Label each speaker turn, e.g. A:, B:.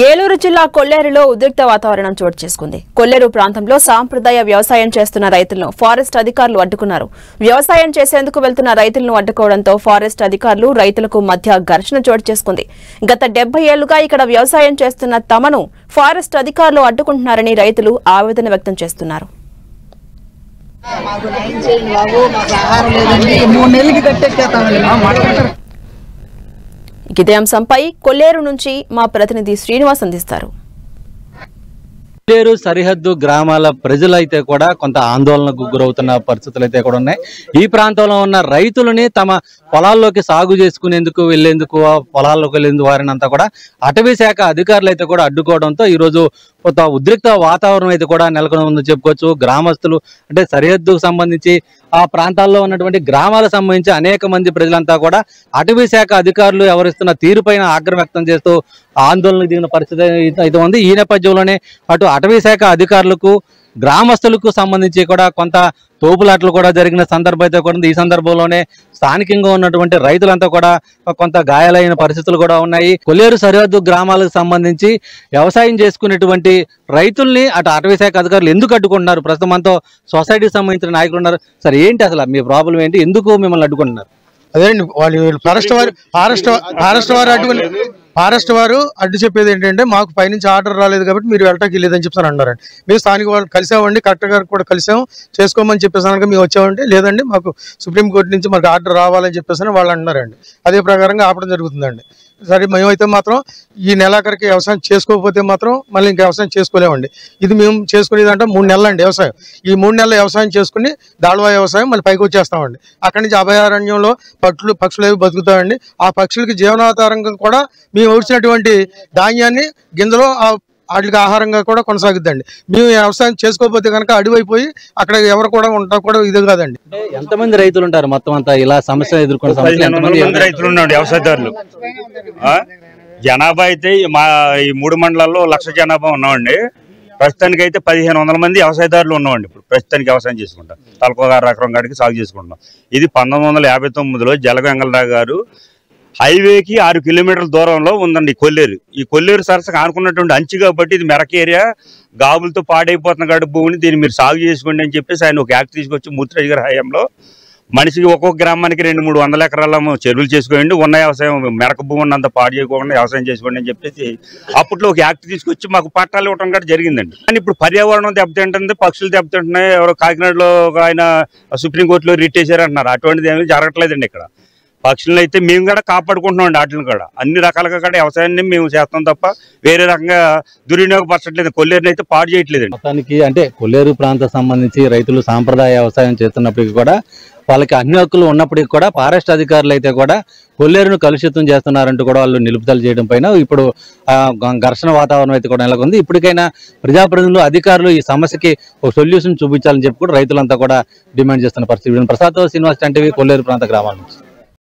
A: ఏలూరు జిల్లా కొల్లేరులో ఉద్రిక్త వాతావరణం చోటు చేసుకుంది. కొల్లేరు ప్రాంతంలో సాంప్రదాయ వ్యవసాయం చేస్తున్న రైతులను ఫారెస్ట్ అధికారులు అడ్డుకున్నారు. వ్యవసాయం చేసేందుకు వెళ్తున్న రైతులను అడ్డుకోవడంతో ఫారెస్ట్ అధికారులు రైతులకు మధ్య ఘర్షణ చోటు చేసుకుంది. గత 70 ఏళ్లుగా ఇక్కడ వ్యవసాయం చేస్తున్న తమను ఫారెస్ట్ అధికారులు అడ్డుకుంటున్నారని రైతులు ఆవేదన వ్యక్తం చేస్తున్నారు. ఇదే అంశంపై కొల్లేరు నుంచి మా ప్రతినిధి శ్రీనివాస్ అందిస్తారు.
B: కొల్లేరు సరిహద్దు గ్రామాల ప్రజలైతే కూడా కొంత ఆందోళనకు గురవుతున్న పరిస్థితులు అయితే కూడా ఉన్నాయి. ఈ ప్రాంతంలో ఉన్న రైతులని తమ పొలాల్లోకి సాగు చేసుకునేందుకు వెళ్లేందుకు పొలాల్లోకి వెళ్లేందుకు వారినంతా కూడా అటవీ శాఖ అధికారులు అయితే కూడా అడ్డుకోవడంతో ఈ రోజు కొంత ఉద్రిక్త వాతావరణం అయితే కూడా నెలకొని ఉందని చెప్పుకోవచ్చు. గ్రామస్తులు అంటే సరిహద్దుకు సంబంధించి ఆ ప్రాంతాల్లో ఉన్నటువంటి గ్రామాలకు సంబంధించి అనేక మంది ప్రజలంతా కూడా అటవీ శాఖ అధికారులు ఎవరిస్తున్న తీరుపైన ఆగ్రహం వ్యక్తం చేస్తూ ఆందోళనకు దిగిన పరిస్థితి అయితే ఉంది. ఈ నేపథ్యంలోనే అటు అటవీ శాఖ అధికారులకు గ్రామస్తులకు సంబంధించి కూడా కొంత తోపులాట్లు కూడా జరిగిన సందర్భం అయితే కూడా ఈ సందర్భంలోనే స్థానికంగా ఉన్నటువంటి రైతులంతా కూడా కొంత గాయాలైన పరిస్థితులు కూడా ఉన్నాయి. కొల్లేరు సరిహద్దు గ్రామాలకు సంబంధించి వ్యవసాయం చేసుకునేటువంటి రైతుల్ని అటు అటవీ శాఖ అధికారులు ఎందుకు అడ్డుకుంటున్నారు? ప్రస్తుతం మనతో సొసైటీకి సంబంధించిన నాయకులు ఉన్నారు. సరే, ఏంటి అసలు మీ ప్రాబ్లం ఏంటి? ఎందుకు మిమ్మల్ని అడ్డుకుంటున్నారు?
C: అదేండి, వాళ్ళు ఫారెస్ట్ వారు అడ్డు చెప్పేది ఏంటంటే, మాకు పైనుంచి ఆర్డర్ రాలేదు కాబట్టి మీరు వెళ్ళటానికి లేదని చెప్పి అన్నారండి. మేము స్థానిక వాళ్ళు కలిసామండి, కలెక్టర్ గారు కూడా కలిసాము, చేసుకోమని చెప్పేసాక మేము వచ్చామంటే లేదండి మాకు సుప్రీంకోర్టు నుంచి మాకు ఆర్డర్ రావాలని చెప్పేసి వాళ్ళు అంటున్నారండి. అదే ప్రకారంగా ఆపడం జరుగుతుందండి. సరే, మేమైతే మాత్రం ఈ నెలాఖరికి వ్యవసాయం చేసుకోకపోతే మాత్రం మళ్ళీ ఇంకా వ్యవసాయం చేసుకోలేమండి. ఇది మేము చేసుకునేదంటే 3 నెలలు అండి వ్యవసాయం. ఈ 3 నెలల వ్యవసాయం చేసుకుని దాళవా వ్యవసాయం మళ్ళీ పైకి వచ్చేస్తామండి. అక్కడి నుంచి అభయారణ్యంలో పక్షులు ఏవి బతుకుతాయండి. ఆ పక్షులకి జీవనాధారంగా కూడా మేము వచ్చినటువంటి ధాన్యాన్ని గింజలో వాటికి ఆహారంగా కూడా కొనసాగుద్దండి. మేము వ్యవసాయం చేసుకోకపోతే కనుక అడివైపోయి అక్కడ ఎవరు కూడా ఉంటా కూడా ఇది కాదండి.
B: ఎంతమంది రైతులు ఉంటారు మొత్తం అంతా ఇలా సమస్య ఎదుర్కొన్న?
D: 1500 రైతులు ఉన్నాడు వ్యవసాయదారులు. జనాభా అయితే ఈ 3 మండలాల్లో 1,00,000 జనాభా ఉన్నామండి. ప్రస్తుతానికి అయితే 1500 మంది వ్యవసాయదారులు ఉన్నామండి. ఇప్పుడు ప్రస్తుతానికి వ్యవసాయం చేసుకుంటాం, తలకొక ఎకరం కాడికి సాగు చేసుకుంటాం. ఇది 1959లో జలగ వెంగళరావు గారు హైవేకి 6 కిలోమీటర్ల దూరంలో ఉందండి కొల్లేరు. ఈ కొల్లేరు సరస్సుకు ఆనుకున్నటువంటి అంచు కాబట్టి ఇది మెరక ఏరియా, గాబులతో పాడైపోతున్న కాడి భూమిని దీన్ని మీరు సాగు చేసుకోండి అని చెప్పేసి ఆయన ఒక యాక్ట్ తీసుకొచ్చి మూర్తిరాజు గారి హయాంలో మనిషికి ఒక్కొక్క గ్రామానికి 200-300 ఎకరాల చెరువులు చేసుకోండి, ఉన్న వ్యవసాయం మెరక భూమిని అంతా పాడు చేయకుండా వ్యవసాయం చేసుకోండి అని చెప్పేసి అప్పట్లో ఒక యాక్ట్ తీసుకొచ్చి మాకు పట్టాలు ఇవ్వడం కూడా జరిగిందండి. కానీ ఇప్పుడు పర్యావరణం దెబ్బతింటుంది, పక్షులు దెబ్బతింటున్నాయి. ఎవరో కాకినాడలో ఆయన సుప్రీంకోర్టులో రిట్ చేశారంటున్నారు. అటువంటిది ఏమీ జరగట్లేదండి. ఇక్కడ పక్షులను అయితే మేము కూడా కాపాడుకుంటున్నాం. వాటిని కూడా అన్ని రకాలుగా కూడా వ్యవసాయాన్ని మేము చేస్తాం తప్ప వేరే రకంగా దుర్వినియోగపరచట్లేదు. కొల్లేరుని అయితే పాడు చేయట్లేదండి.
B: మొత్తానికి అంటే కొల్లేరు ప్రాంతం సంబంధించి రైతులు సాంప్రదాయ వ్యవసాయం చేస్తున్నప్పటికీ కూడా వాళ్ళకి అన్ని హక్కులు ఉన్నప్పటికీ కూడా ఫారెస్ట్ అధికారులు అయితే కూడా కొల్లేరును కలుషితం చేస్తున్నారంటూ కూడా వాళ్ళు నిలుపుదల చేయడం పైన ఇప్పుడు ఘర్షణ వాతావరణం అయితే కూడా నెలకొంది. ఇప్పటికైనా ప్రజాప్రతినిధులు అధికారులు ఈ సమస్యకి ఒక సొల్యూషన్ చూపించాలని చెప్పి కూడా రైతులంతా కూడా డిమాండ్ చేస్తున్న పరిస్థితి. ప్రసాద్ శ్రీనివాస్ టీవీ, కొల్లేరు ప్రాంత గ్రామాల నుంచి.